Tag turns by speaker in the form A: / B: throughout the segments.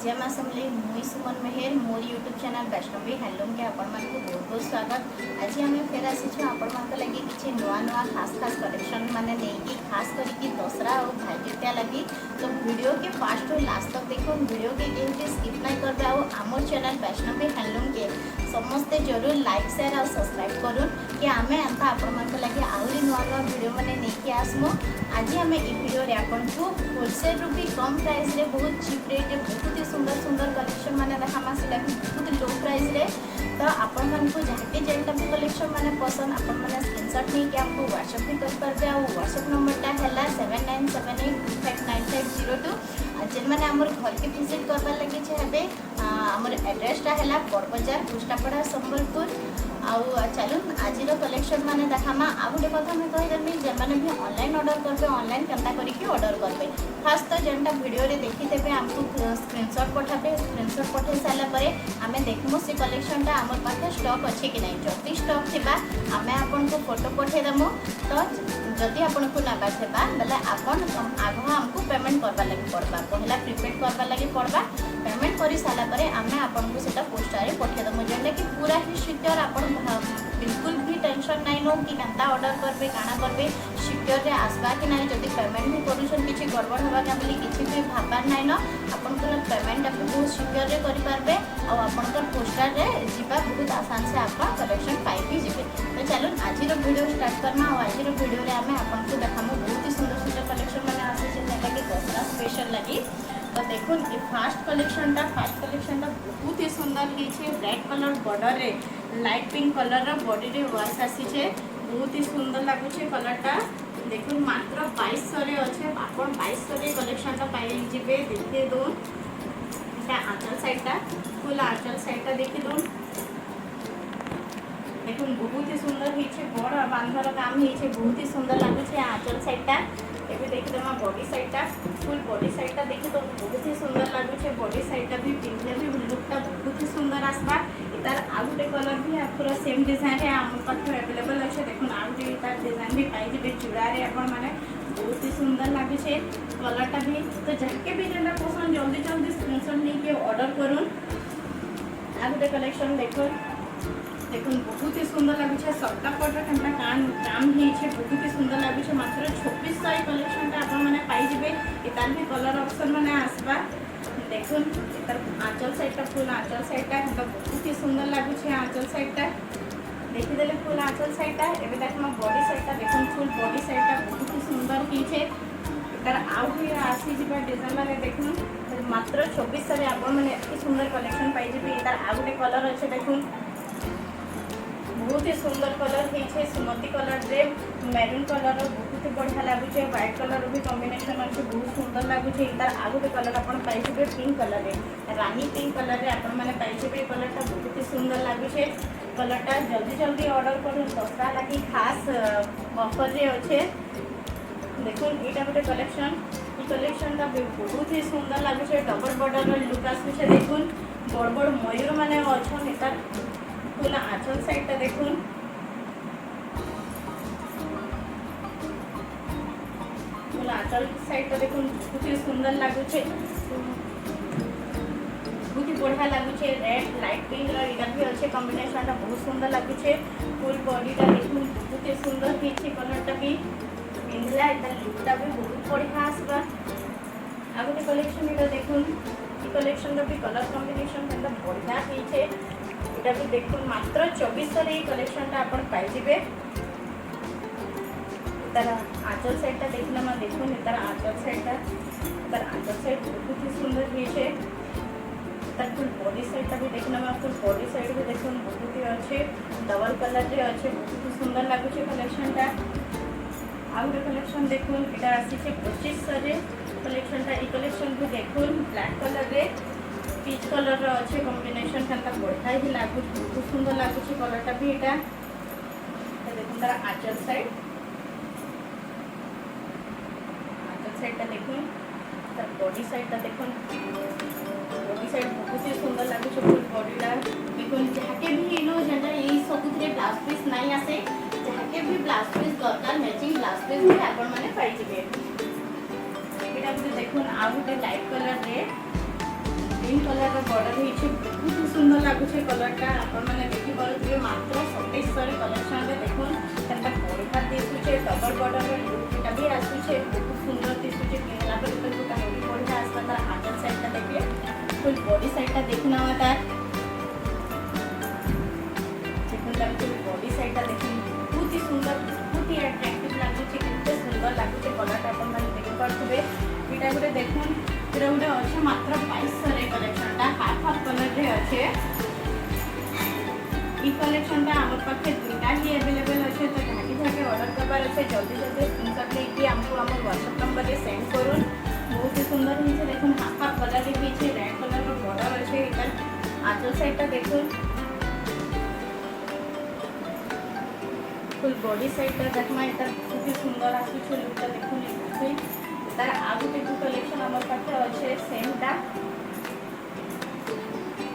A: जय मां समले मुई सुमन मेहर मोर यूट्यूब चैनल वैष्णवी हैंडलूम के आपण मान को बहुत बहुत स्वागत। आज आम फेर आसी आपण मान लगी किसी नुआ नुआ खास खास कलेक्शन माने नहीं खास करके दसरा और भाईटिया लगी। तो वीडियो के फास्ट और लास्ट तक देखो, वीडियो के कहीं स्किप नहीं करबे। आम चैनल वैष्णवी हैंडलूम के समस्ते जरूर लाइक शेयर और सब्सक्राइब करूँ कि आम एंता आपण मान लगे आहरी नुआ नुआ वीडियो मैंने नहीं आसमु। आज आम ये वीडियो आपन को होलसेल रू भी कम प्राइस रे बहुत चीप रेट रे बहुत ही सुंदर सुंदर कलेक्शन माने देखामा सेटा बहुत लो प्राइस रे। तो आपण मन को जहाँके जेनटा भी कलेक्शन माने पसंद आपण माने स्क्रीनशॉट नहीं कि हमको व्हाट्सएप भी कर पारबे। आ व्हाट्सएप नंबरटा हैला 7978259502। जेन माने हमर घर के विजिट करबा लगी छेबे हमर एड्रेसटा हैला बड़बाजार पुष्टापड़ा संबलपुर। आउ चलून आज कलेक्शन माने देखामा। आ गोटे कथा मैं कहीदेमी जेन माने भी ऑनलाइन ऑर्डर करबे ऑनलाइन केनता करिके ऑर्डर करबे। फास्ट तो जेनटा वीडियो रे देखितेबे हमको स्क्रीनशॉट पठाबे। स्क्रीनशॉट पठाई साला परे आमे देखमु से कलेक्शनटा हमर पाखे स्टॉक अछि कि नहीं। जति स्टॉक थिबा आमे आपन को फोटो पठे दमु। तो जदि आपन को नाबा थिबा बेले आपन आगो हमको पेमेंट करबा लागि पड़बा। पहला प्रीपेड करबा लागि पड़बा। पेमेंट करी साला परे आमे आपन को सेटा पोस्टर रे पठे दमु जेने कि पूरा ही सिक्योर आपन बिल्कुल भी टेंशन नहीं नो कि केनता ऑर्डर करबे काना करबे सिक्योर रे आसबा कि नहीं। जदि पेमेंट भी करूछन किछि गड़बड़ होबा का बोली किछि भी भाबार नहीं न आपन को पेमेंट आप बहुत सिक्योर रे करि पारबे। आ आपन को पोस्टर रे जिबा बहुत आसान से आपन कलेक्शन पाई भी जिबे। तो चलो आज वीडियो स्टार्ट करना। और आज वीडियो रे आमे आपन को देखामु बहुत ही सुंदर सुंदर कलेक्शन माने आसे जे जेटा कि दसरा स्पेशल लगी। तो देखो ये फास्ट कलेक्शन बहुत ही सुंदर है। रेड कलर बॉर्डर रे लाइट पिंक कलर बॉडी रे वर्क आसी बहुत ही सुंदर लगुचे कलरटा। देखो मात्र 2200 रे अच्छे आपन 2200 रे कलेक्शनटा पाई जिबे। देखि दो एटा आंचल साइडटा फुल आंचल साइडटा देखि दो। देखो बहुत ही सुंदर है बड़ बांधर काम है बहुत ही सुंदर लगुचे आंचल साइडटा। एबे देखि दमा बॉडी साइडटा फुल बॉडी साइडटा देखि तो बहुत ही सुंदर लगुचे। बॉडी साइडटा भी पिंधले भी लुकटा बहुत ही सुंदर आसबा। तार आउ गोटे कलर भी पूरा सेम डिजाइन रे आम पाखे अवेलेबल अच्छे। देखो आउ गोटे तार डिजाइन भी पाई जे चूड़ा रे आपण माने बहुत ही सुंदर लगुचे कलरटा भी। तो जके भी जेना पसंद जल्दी जल्दी स्क्रीनशॉट नहीं के ऑर्डर करूँ। आ गोटे कलेक्शन देखो बहुत ही सुंदर लगुचे। सबटा पटर केनता काम है बहुत ही सुंदर लगुचे। मात्र 2600 कलेक्शनटा आपण माने पाई जिबे। एतार भी कलर ऑप्शन माने आसबा। देखो एतार आंचल साइडटा फुल आंचल साइडटा बहुत ही सुंदर लगुचे। आंचल साइडटा देखि देले फुल आंचल साइडटा। एबे देखमा बॉडी साइडटा देखो फुल बॉडी साइडटा बहुत ही सुंदर कीछे। एतार आउ भी आसी जिबा डिजाइन माने देखो मात्र 2600 रे आपण माने एत सुंदर कलेक्शन पाई जिबे। एतार आउ गोटे कलर अच्छे देखो बहुत ही सुंदर कलर है सुमती कलर रे मैरून कलर बहुत ही बढ़िया लगुचे। व्हाइट कलर भी कॉम्बिनेशन अच्छे बहुत सुंदर लगुचे। तार आगु के कलर अपन पाइबे पिंक कलर रे रानी पिंक कलर रे अपन माने पाइबे कलरटा बहुत ही सुंदर लगुचे। कलरटा जल्दी जल्दी ऑर्डर करूँ दसरा लगी खास ऑफर रे अच्छे। देखो एटा गोटे कलेक्शनटा बहुत ही सुंदर लगुचे। डबल बॉर्डर लुक आसुचे। देखो बड़ बड़ मयूर माने अच्छन। एतार फुल आंचल साइडटा देखो फुल आंचल साइडटा देखो बहुत ही सुंदर लगुचे बहुत ही बढ़िया लगुचे। रेड लाइट पिंक इधर भी अच्छे कॉम्बिनेशनटा बहुत सुंदर लगुचे। फुल बॉडीटा देखो बहुत ही सुंदर है कलरटा भी पिंधला एटा लुकटा भी बहुत बढ़िया आसबा। आ गोटे कलेक्शन एटा देखो कलेक्शन भी कलर कॉम्बिनेशन केनता बढ़िया है। एटा भी देखो मात्र 2400 रे कलेक्शनटा आपण पाई जिबे। तार आंचल साइडटा देखला मा देखो तार आंचल साइड बहुत ही सुंदर है। तार फुल बॉडी साइडटा भी देखला मा फुल बॉडी साइड भी देखो बहुत ही अच्छे डबल कलर रे अच्छे बहुत ही सुंदर लगुचे कलेक्शनटा। आउ गोटे कलेक्शन देखो एटा आसी 2500 रे कलेक्शनटा। ई कलेक्शन भी देखो ब्लैक कलर रे पीच कलर अच्छे कॉम्बिनेशन केनता बढ़िया ही लागु बहुत सुंदर लगुचे कलरटा भी। एटा देखो तार आंचल साइडटा देखो तार बॉडी साइडटा देखो बॉडी साइड बहुत ही सुंदर लगुचे। फुल बॉडीटा देखो जहाँके भी नो जेटा यही सबुथिरे ब्लाउज पीस नहीं आसे जहाँके भी ब्लाउज पीस दरकार मैचिंग ब्लाउज पीस भी आपण माने पाई जिबे। एटा देखो आ गोटे लाइट कलर रे ग्रीन कलर रो बॉर्डर होइछे बहुत ही सुंदर लागुछे कलरटा आपण माने देखि पारुथिबे मात्र 2700 कलेक्शन रे देखुन तंता बड़का दिसुछे डबल बॉर्डर रो लुकटा भी आसुछे बहुत सुंदर दिसुछे केला पर तो का होई बढिया आसता तार आंचल साइडटा देखिए फुल बॉडी साइडटा देखना होता देखुन तार फुल बॉडी साइडटा देखुन बहुत ही सुंदर बहुत ही अट्रैक्टिव लागुछे केते सुंदर लागुछे कलरटा आपण माने देखि पारुथिबे एटा गुटे देखुन एटा गुटे अछि मात्र 2200 रे कलेक्शनटा हाफ कलर रे अछि ई कलेक्शनटा हमर पाखे दुटा ही अवेलेबल अछि तो झाटी झाटी ऑर्डर करबार अछि जल्दी जल्दी स्क्रीनशॉट लेके हमको हमर WhatsApp नंबर रे सेंड करूँ बहुत ही सुंदर हिचे देखुन हाफ कलर रे हिचे रेड कलर रो बॉर्डर अछि एटा आंचल साइडटा देखुन फुल बॉडी साइडटा देखमा एटा बहुत ही सुंदर आसुछ लुकटा देखुन एटा तार आगु के कलेक्शन हमर पाखे अछि सेमटा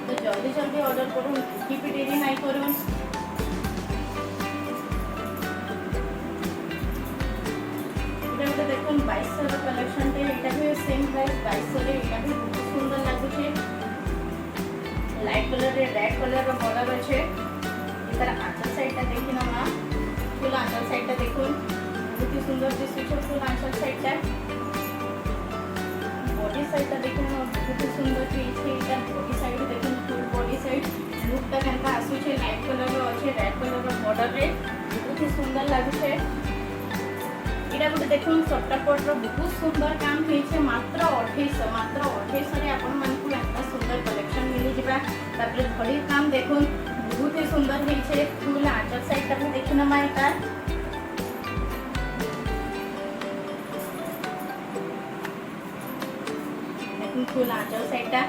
A: तो जल्दी जल्दी ऑर्डर करूँ कि भी देरी नहीं करूँ इधर देखो 2200 कलेक्शन टे एटा भी सेम प्राइस 2200 रे एटा भी बहुत सुंदर लागुछे लाइट कलर रे रेड कलर रो बॉर्डर अछि इधर आंचल साइडटा देखिना मा फुल आंचल साइडटा देखुन बहुत ही सुंदर दिसुछे फुल आंचल साइडटा बॉडी साइडटा देखिना बहुत ही सुंदर दिसुछे एटा बॉडी साइड देखुन फुल बॉडी साइड लुकटा केनका आसुछे लाइट कलर रो अछि रेड कलर रो बॉर्डर रे बहुत ही सुंदर लागुछे एटा गुटे देखुन सट्टापट रो बहुत सुंदर काम हेछे मात्र 2800 रे आपण मानकु एटा सुंदर कलेक्शन मिली जिबा तापर घड़ी काम देखुन बहुत ही सुंदर हेछे फुल आंचल साइडटा भी देखिना माइता देखुन फुल आंचल साइडटा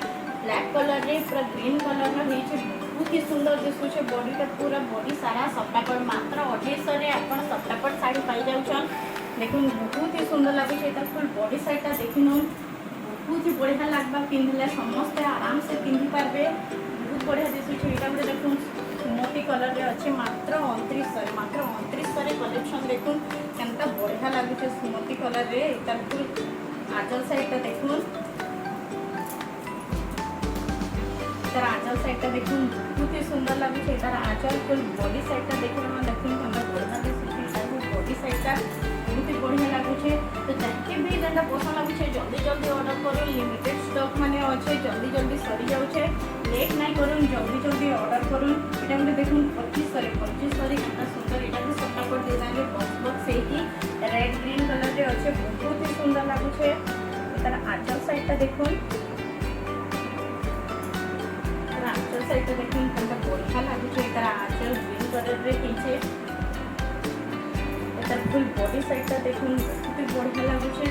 A: ब्लैक कलर रे पूरा ग्रीन कलर रो हेछे बहुत ही सुंदर दिसुछे बॉडी का पूरा बॉडी सारा सट्टापट मात्र 2800 रे आपण सट्टापट साड़ी पाई जाउछन देखुन बहुत ही सुंदर लागुछे एटा फुल बॉडी साइडटा देखिनु बहुत ही बढ़िया लागबा पिंधले समस्त आराम से पिंधि पारबे बहुत बढ़िया दिसुछे एटा गुटे देखुन मोती कलर रे अछि मात्र 2900 रे कलेक्शन देखुन केनता बढ़िया लागुछे मोती कलर रे एटा फुल आंचल साइडटा देखुन तार आंचल साइडटा देखुन बहुत ही सुंदर लागुछे तार आंचल फुल बॉडी साइडटा देखुन देखुन केनता बढ़िया दिसुछे तार बॉडी साइडटा बहुत ही बढ़िया लागुछे तो जाके भी जेनटा पसंद लागुछे जल्दी जल्दी ऑर्डर करो लिमिटेड स्टॉक माने अच्छे जल्दी जल्दी सरी जाउछे लेट नहीं करूँ जल्दी जल्दी ऑर्डर करूँ एटा गुटे देखुन 2500 रे केनता सुंदर एटा भी सट्टापट डिजाइन रे बॉक्स सेही रेड ग्रीन कलर रे अच्छे बहुत ही सुंदर लागुछे तार आंचल साइडटा देखुन तार आंचल साइडटा देखुन केनता बढ़िया लागुछे तार आंचल ग्रीन कलर रे हिचे तार फुल बॉडी साइडटा देखुन बहुत ही बढ़िया लागुछे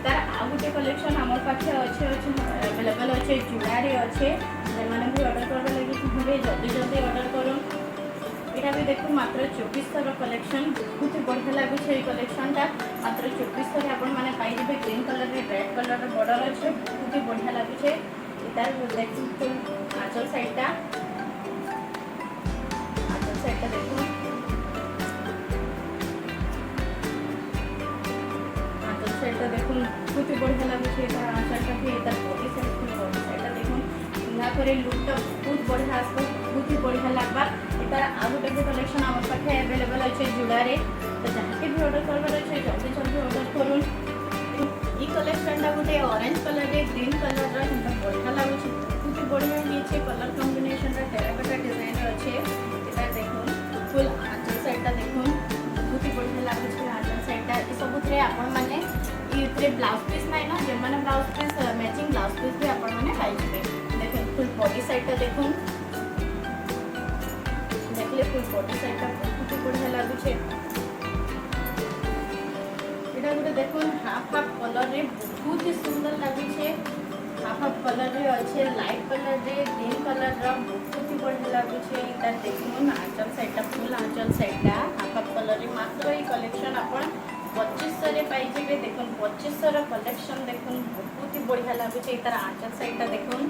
A: तार आ गुटे कलेक्शन हमर पाखे अच्छे अवेलेबल अच्छे जुड़ारे अच्छे जेमाने भी ऑर्डर करबा लागि चाहबे जल्दी जल्दी ऑर्डर करूँ एटा भी देखुन मात्र 2400 कलेक्शन बहुत ही बढ़िया लागुछे ए कलेक्शनटा मात्र 2400 रे आपण माने पाई जेबे ग्रीन कलर रे रेड कलर रे बॉर्डर अच्छे बहुत ही बढ़िया लागुछे एटार देखुन फुल आंचल साइडटा देखुन साइडटा देखुन बहुत ही बढ़िया लागुछे एटा आंचलटा भी एटा बॉडी साइडटा देखुन इना करे लुकटा बहुत बढ़िया आसबो बहुत ही बढ़िया लागबा एटा आ गुटे भी कलेक्शन हमर पाखे अवेलेबल अछि जुड़ारे तो जाके भी ऑर्डर करबार अछि जल्दी जल्दी ऑर्डर करूँ ई कलेक्शनटा गुटे ऑरेंज कलर रे ग्रीन कलर रा एटा बढ़िया लागुछे बहुत ही बढ़िया नीचे कलर कॉम्बिनेशन रा टेराकोटा डिजाइन रे अछि एटा देखुन फुल आंचल साइडटा देखुन बहुत ही बढ़िया लागुछे आंचल साइडटा ई सबुतरे आपण माने इतरे ब्लाउज पीस नहीं ना जे माने blouse piece matching blouse piece भी आपण माने पाई जेबे देखुन फुल बॉडी साइडटा देखुन देखले फुल बॉडी साइडटा बहुत ही बढ़िया लागुछे एटा गुटे देखुन हाफ कलर रे बहुत ही सुंदर लागुछे हाफ कलर रे अच्छे लाइट कलर रे ग्रीन कलर रा बहुत ही बढ़िया लागुछे एटा देखुन आंचल साइडटा फुल आंचल साइडटा हाफ कलर रे मात्र ई कलेक्शन आपण 2500 रे पाई जेबे देखुन 2500 रो कलेक्शन देखुन बहुत ही बढ़िया लागुछे इतार आंचल साइडटा देखुन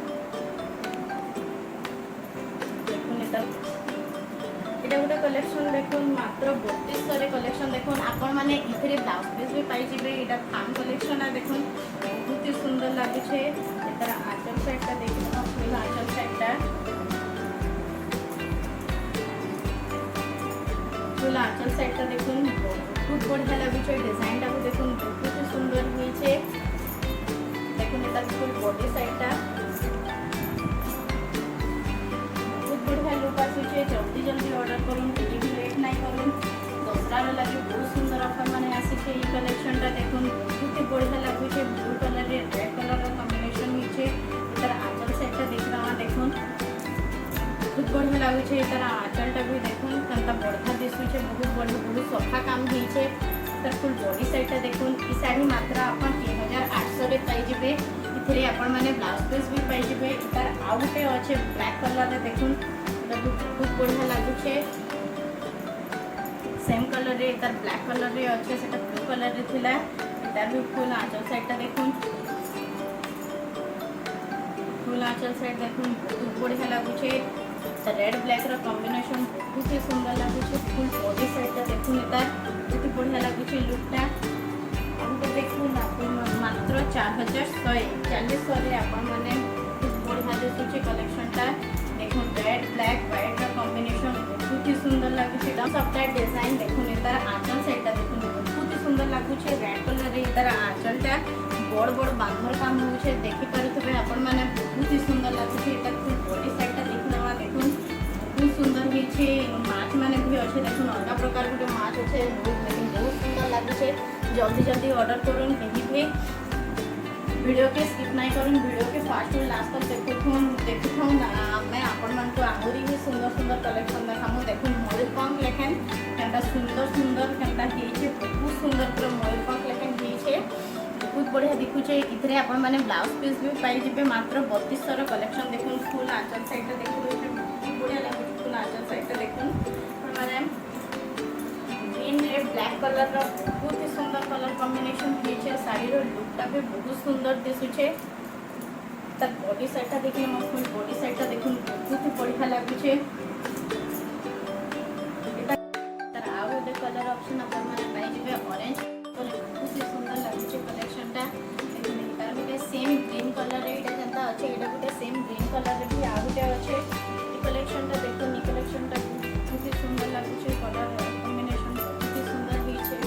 A: एटा गोटे कलेक्शन देखुन मात्र 3200 रे कलेक्शन देखुन आपण माने इथरे ब्लाउज पीस भी पाई जेबे एटा फान कलेक्शन आ देखुन बहुत ही सुंदर लागुछे इतार आंचल साइडटा देखिए फुल आंचल साइडटा फुल आंचल साइडटा देखुन बहुत बढ़िया लगुचे डिजाइनटा को देखुन बहुत सुंदर होइछे देखुन एटा फुल बॉडी साइडटा बहुत बढ़िया लुक आसुचे जल्दी जल्दी ऑर्डर करूँ टिके भी लेट नहीं करूँ दसरार लगे बहुत सुंदर ऑफर माने आसीचे ई कलेक्शनटा देखुन बहुत बढ़िया लगुचे ब्लू कलर रे रेड कलर रो कॉम्बिनेशन होइछे एटार आंचल साइडटा देखिना देखुन बहुत बढ़िया लगुचे एटार आंचलटा भी देखुन कंता बढ़िया दिसुचे बहुत बढ़िया बहुत सफा काम होइछे तर फुल बॉडी साइडटा देखुन ई साड़ी मात्र आपण 3800 रे पाई जिबे इथरे आपण माने ब्लाउज पीस भी पाई जिबे इतार आउ गुटे अछि ब्लैक कलर रे देखुन एटा बहुत बढ़िया लागुचे सेम कलर रे इतार ब्लैक कलर रे अछि सेटा ब्लू कलर रे थिला इतार भी फुल आंचल साइडटा देखुन फुल आंचल साइड देखुन बहुत बढ़िया लागुचे रेड ब्लैक रो कॉम्बिनेशन बहुत ही सुंदर लागुचे फुल बॉडी साइडटा देखुन इतार बहुत बढ़िया लगुचे लुकटा हमको देखुन आपण मात्र 4140 रे आपण माने बहुत बढ़िया दिसुचे कलेक्शनटा देखुन रेड ब्लैक व्हाइट रा कॉम्बिनेशन बहुत ही सुंदर लगुचे सबटा डिजाइन देखुन एतार आंचल साइडटा देखुन बहुत ही सुंदर लगुचे रेड कलर रे एतार आंचलटा बड़ बड़ बांधर काम होउचे देखि पारुथबे आपण माने बहुत ही सुंदर लगुचे एतार फुल बॉडी साइडटा देखुनवा देखुन बहुत सुंदर होइछे माछ माने भी अच्छे देखुन अलग प्रकार के माछ अच्छे लेकिन बहुत सुंदर लगुचे जल्दी जल्दी ऑर्डर करूँ कहीं भी वीडियो के स्किप नहीं करूँ वीडियो के फास्ट टू लास्ट तक देखुँ मैं आपण मान को आहुरी ही सुंदर सुंदर कलेक्शन देखामु देखुन मयूरपंख लेखेन केनता सुंदर सुंदर केनता होइछे बहुत सुंदर पूरा मयूरपंख लेखेन होइछे बहुत बढ़िया दिखुचे इथरे आपण माने ब्लाउज पीस भी पाई जिबे मात्र 3200 रो कलेक्शन देखुन फुल आंचल साइडटा देखुन बढ़िया लागुचे फुल आंचल साइडटा देखुन माने ग्रीन रेड ब्लैक कलर रो बहुत ही सुंदर कलर कॉम्बिनेशन होइछे साड़ी रो लुकटा भी बहुत सुंदर दिसुचे तर बॉडी साइडटा देखिए मो फुल बॉडी साइडटा देखुन बहुत ही बढ़िया लागुचे एटा तर आउ दे कलर ऑप्शन अपन माने पाई जिबे ऑरेंज कलर बहुत ही सुंदर लागुचे कलेक्शनटा देखुन एटा गुटे सेम ग्रीन कलर रे एटा जंता अछि एटा गुटे सेम ग्रीन कलर रे भी आ गुटे अछि ई कलेक्शनटा देखुन ई कलेक्शनटा बहुत ही सुंदर लागुचे कलर कॉम्बिनेशन बहुत ही सुंदर होइछे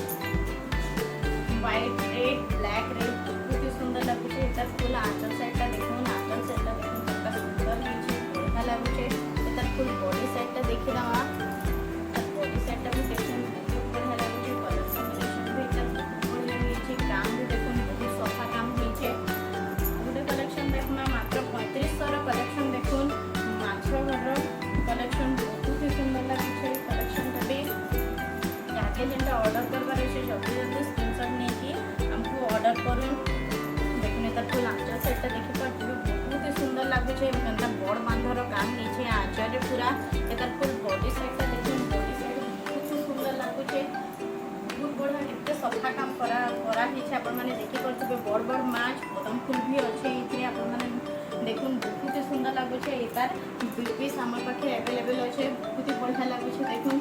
A: व्हाइट रेड ब्लैक रेड बहुत ही सुंदर लागुचे एटा फुल आंचल साइडटा देखुन आंचल साइडटा देखुन केतना सुंदर होइछे बढ़िया लागुचे एटा फुल बॉडी साइडटा देखि दवा बॉडी साइडटा भी देखुन बहुत बढ़िया लागुचे कलर कॉम्बिनेशन भी एटा बढ़िया होइछे काम भी देखुन बहुत सफा काम होइछे गुटे कलेक्शन देखुना मात्र 3500 रो कलेक्शन देखुन माछो घर कलेक्शन बहुत ही सुंदर लागुचे कलेक्शनटा भी जाके जेंटा ऑर्डर करबार छै जल्दी जल्दी स्क्रीनशॉट नै कि हमको ऑर्डर करूँ देखुन एता फुल आंचल साइडटा देखि पारबे बहुत ही सुंदर लागुचे केनता बड़ बांधर काम नीचे आंचल रे पूरा एता फुल बॉडी साइडटा देखुन बॉडी साइड बहुत ही सुंदर लागुचे बहुत बढ़िया एते सफा काम करा हिचे आपण माने देखि परतबे बड़ बड़ माछ पदम फूल भी अछि इथे आपण माने देखुन बहुत ही सुंदर लागुचे एतार पीस हमर पाखे अवेलेबल अछि बहुत ही बढ़िया लागुचे देखुन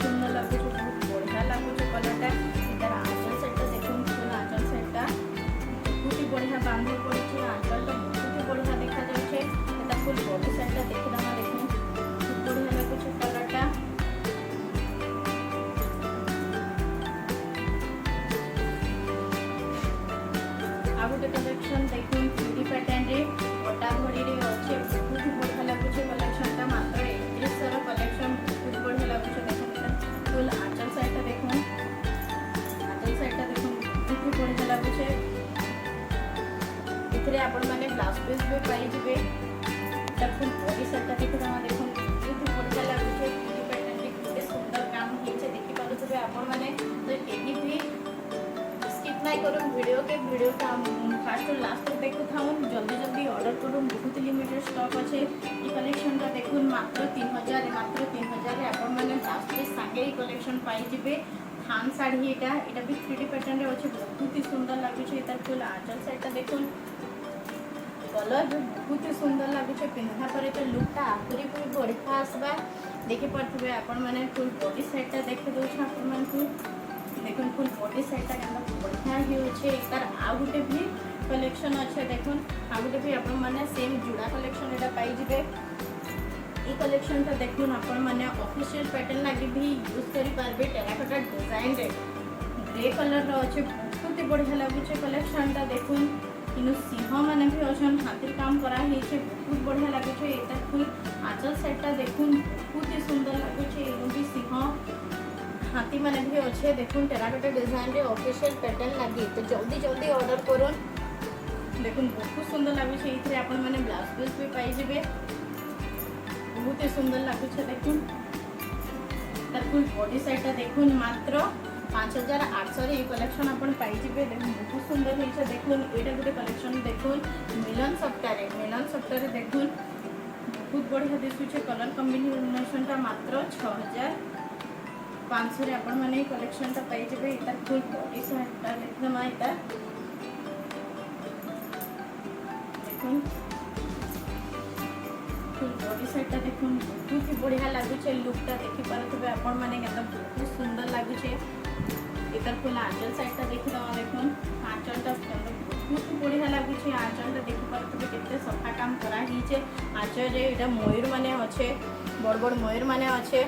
A: सुंदर लगुचे बहुत बढ़िया लगुचे कलरटा इधर आंचल साइडटा देखुन फुल आंचल साइडटा बहुत ही बढ़िया बांध पड़ी आंचलटा बहुत ही बढ़िया देखा जाउछे एटा फुल बॉडी साइडटा देखि दमा देखुन बहुत बढ़िया लगुचे कलरटा आ गुटे कलेक्शन देखुन 3D पैटर्न रे ओटा घड़ी रे अच्छे बहुत ही बढ़िया लगुचे कलेक्शनटा मात्र 3100 रो कलेक्शन बहुत बढ़िया लगुचे फुल आंचल साइडटा देखुन आंचल साइडटा देखुन बहुत ही बढ़िया लागुचे इथरे आपण माने ब्लाउज पीस भी पाई जिबे त फुल बॉडी साइडटा देखि दमा देखुन बहुत ही बढ़िया लागुचे पूरी पैटर्न रे केते सुंदर काम हिचे देखि पारुथबे आपण माने तो केही भी स्किप नाही करूँ वीडियो का फास्ट और लास्ट तक देखु थाउन जल्दी जल्दी ऑर्डर करूँ बहुत लिमिटेड स्टॉक अच्छे ये कलेक्शनटा देखुन मात्र 3000 रे आपण माने लास्ट पीस संगे ही कलेक्शन पाई जिबे थान साड़ी एटा भी 3D पैटर्न रे अच्छे बहुत ही सुंदर लागुचे एतार फुल आंचल साइडटा देखुन कलर भी बहुत ही सुंदर लगुचे पिंधा पर तो लुकटा आहुरी भी बढ़िया आसबा देखि पारथबे आपण माने फुल बॉडी साइडटा देखि दोछ आपण मानकु देखुन फुल बॉडी साइडटा केनता बढ़िया ही होचे तार आ गुटे भी कलेक्शन अच्छे देखुन आ गुटे भी आपण माने सेम जुड़ा कलेक्शन एटा पाई जिवे ई कलेक्शन ता देखुन आपण माने ऑफिशियल पैटर्न लागि भी यूज करि पारबे टेराकोटा डिजाइन रे ग्रे कलर रो अच्छे बहुत बढ़िया लगुचे कलेक्शन ता देखुन इनु सिंह माने भी अछन हाथी काम करा हेचे बहुत बढ़िया लगुचे एटा फुल आंचल सेटटा देखुन बहुत ही सुंदर लगुचे इनु भी सिंह हाथी माने भी अच्छे देखुन टेराकोटा डिजाइन रे ऑफिशियल पैटर्न लागि तो जल्दी जल्दी ऑर्डर करूँ देखुन बहुत सुंदर लगुचे इथरे आपण माने ब्लाउज पीस भी पाई जिवे बहुत ही सुंदर लगुचे देखुन तार फुल बॉडी साइडटा देखुन मात्र 5800 रे कलेक्शन आपण पाई जिवे देखुन बहुत सुंदर हेचे देखुन एटा गुटे कलेक्शन देखुन मिलन सप्ताह रे देखुन बहुत बढ़िया दिसुचे कलर कॉम्बिनेशन ता मात्र 6500 रे आपण माने कलेक्शन ता पाई जिवे एटा फुल बॉडी साइडटा देखमा एटा देखुन फुल बॉडी साइडटा देखुन बहुत ही बढ़िया लागुचे लुकटा देखि पारथबे आपण माने केता बहुत सुंदर लागुचे एकर फुल आंचल साइडटा देखि दवा देखुन आंचलटा बहुत बढ़िया लागुचे आंचलटा देखि पारथबे केते सफा काम करा हिचे आंचल रे एटा मयूर माने अच्छे बड़ बड़ मयूर माने अच्छे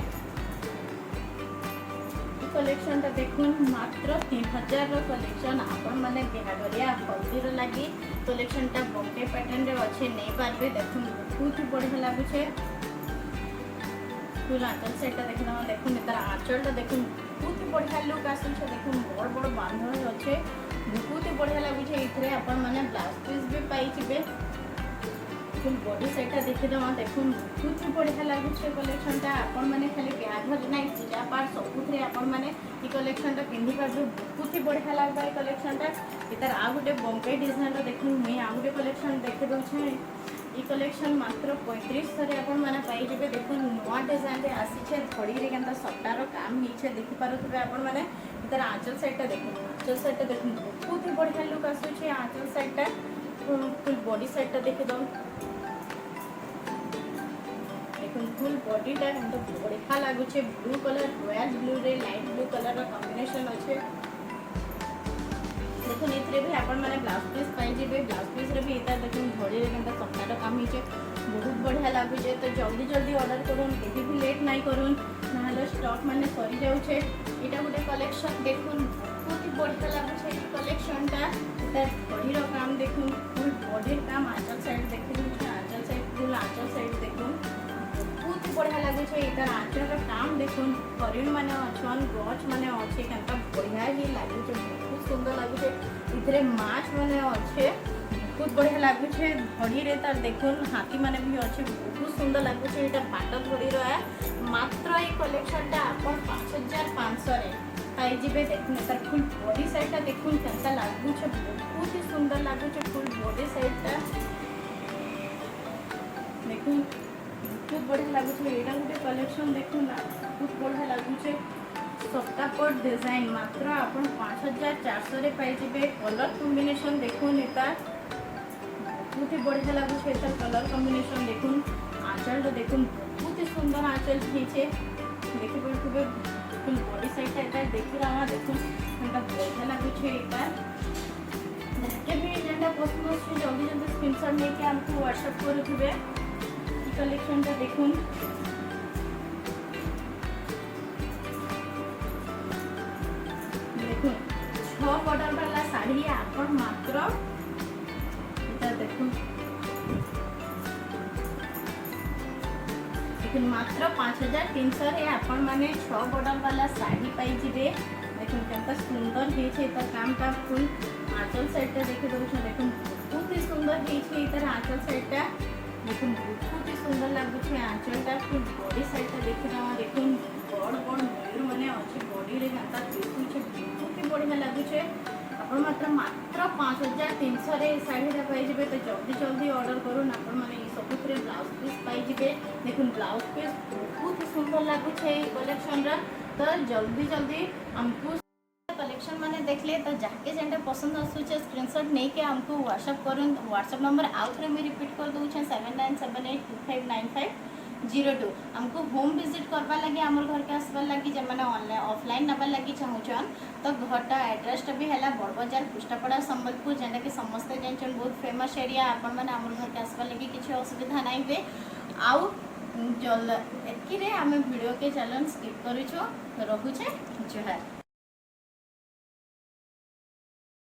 A: कलेक्शन ता देखुन मात्र 3000 रो कलेक्शन आपण माने बिहागरिया हल्दी रो लागि कलेक्शन ता बॉम्बे पैटर्न रे अच्छे नै पारबे देखुन बहुत ही बढ़िया लागुचे फुल आंचल सेटटा देखना देखुन तार आंचलटा देखुन बहुत ही बढ़िया लुक आसुचे देखुन बड़ बड़ बांधर अच्छे बहुत ही बढ़िया लागुचे इथरे आपण माने ब्लाउज पीस भी पाई जिवे फुल बॉडी साइडटा देखि दवा देखुन बहुत ही बढ़िया लागुचे कलेक्शन ता आपण माने खाली बिहाघर नै पूजा पाठ सबुथरे आपण माने ई कलेक्शन ता पिंधि पाबे बहुत ही बढ़िया लागबा ई कलेक्शन ता इतार आ गुटे बॉम्बे डिजाइन रो देखुन मैं आ गुटे कलेक्शन देखि दउछे ई कलेक्शन मात्र 3500 रे आपण माने पाई जेबे देखुन नवा डिजाइन रे आसीछे धड़ी रे केनता सप्ताहर काम हिचे देखि पारुथबे आपण माने इतार आंचल साइडटा देखुन बहुत ही बढ़िया लुक आसुछे आंचल साइडटा फुल बॉडी साइडटा देखि दम देखुन फुल बॉडीटा केनता बढ़िया लागुछे ब्लू कलर रॉयल ब्लू रे लाइट ब्लू कलर रो कॉम्बिनेशन अच्छे देखुन इतरे भी आपण माने ब्लाउज पीस पाई जेबे ब्लाउज पीस रे भी एता देखुन घड़ी रे केनता सप्ताहर काम हिचे बहुत बढ़िया लागुचे तो जल्दी जल्दी ऑर्डर करूँ केही भी लेट नहीं करूँ ना स्टॉक माने सरी जाउछे एटा गुटे कलेक्शन देखुन बहुत ही बढ़िया लागुचे ई कलेक्शनटा एता घड़ी रो काम देखुन फुल बॉडी काम आंचल साइड देखि दउछे आंचल साइड फुल आंचल साइड देखुन बहुत ही बढ़िया लागुचे एता आंचल रो काम देखुन करीन माने अछन गछ माने अच्छे केनता बढ़िया ही लागुचे बहुत सुंदर लागुचे इथरे माछ माने अच्छे बहुत बढ़िया लागुचे घड़ी रे तार देखुन हाथी माने भी अच्छे बहुत सुंदर लागुचे एटा पाट घड़ी रो है मात्र ई कलेक्शनटा आपण 5500 रे पाई जिबे देखुन तार फुल बॉडी साइडटा देखुन केनता लागुचे बहुत ही सुंदर लागुचे फुल बॉडी साइडटा देखुन बहुत बढ़िया लागुचे एटा गुटे कलेक्शन देखुन बहुत बढ़िया लागुचे सप्ताहपट डिजाइन मात्र आपण 5400 रे पाई जिबे कलर कॉम्बिनेशन देखुन एता बहुत ही बढ़िया लागुचे एता कलर कॉम्बिनेशन देखुन आंचल तो देखुन बहुत ही सुंदर आंचल हिचे देखि पड़थबे फुल बॉडी साइडटा एता देखि रामा देखुन एता बढ़िया लागुचे एता के भी जेंडा पसंद अछि जल्दी जल्दी स्क्रीनशॉट लेके हमको व्हाट्सएप करथबे ई कलेक्शनटा देखुन देखुन 6 बॉर्डर वाला साड़ी आपण मात्र एटा देखुन लेकिन मात्र 5300 रे आपण माने 6 बॉर्डर वाला साड़ी पाई जिबे देखुन केनता सुंदर हेछे त कामटा फुल आंचल साइडटा देखि दउछ देखुन बहुत ही सुंदर हेछे इतर आंचल साइडटा देखुन बहुत ही सुंदर लागुछे आंचलटा फुल बॉडी साइडटा देखि ना देखुन बड़ बड़ मयूर माने अच्छे बॉडी रे केनता दिसुछे बहुत ही बढ़िया लागुछे आपण मात्र 5300 रे साड़ीटा पाई जिबे तो जल्दी जल्दी ऑर्डर करूँ आपण माने ई सबुथरे ब्लाउज पीस पाई जिबे देखुन ब्लाउज पीस बहुत ही सुंदर लागुछे ई कलेक्शन रा तो जल्दी जल्दी हमको कलेक्शन माने देखले तो जाके जेंटा पसंद आसुचे स्क्रीनशॉट नहीं के हमको व्हाट्सएप करूँ व्हाट्सएप नंबर आउ थे मैं रिपीट कर दूँ 79782595 02 हमको होम विजिट करवा लगे आमर घर के आसबार लगी जब मैंने ऑनलाइन ऑफलाइन नबार लगी चाहून तो घरटा एड्रेसटा भी है बड़ बजार पुष्टापड़ा संबलपुर जेनटा कि समस्ते जानछन बहुत फेमस एरिया आपण मैंने आमर घर के आसबार लगी किसी असुविधा नहीं हुए आउ चल एतकी आम वीडियो के चलन स्किप करूँ रखुचे जुहार।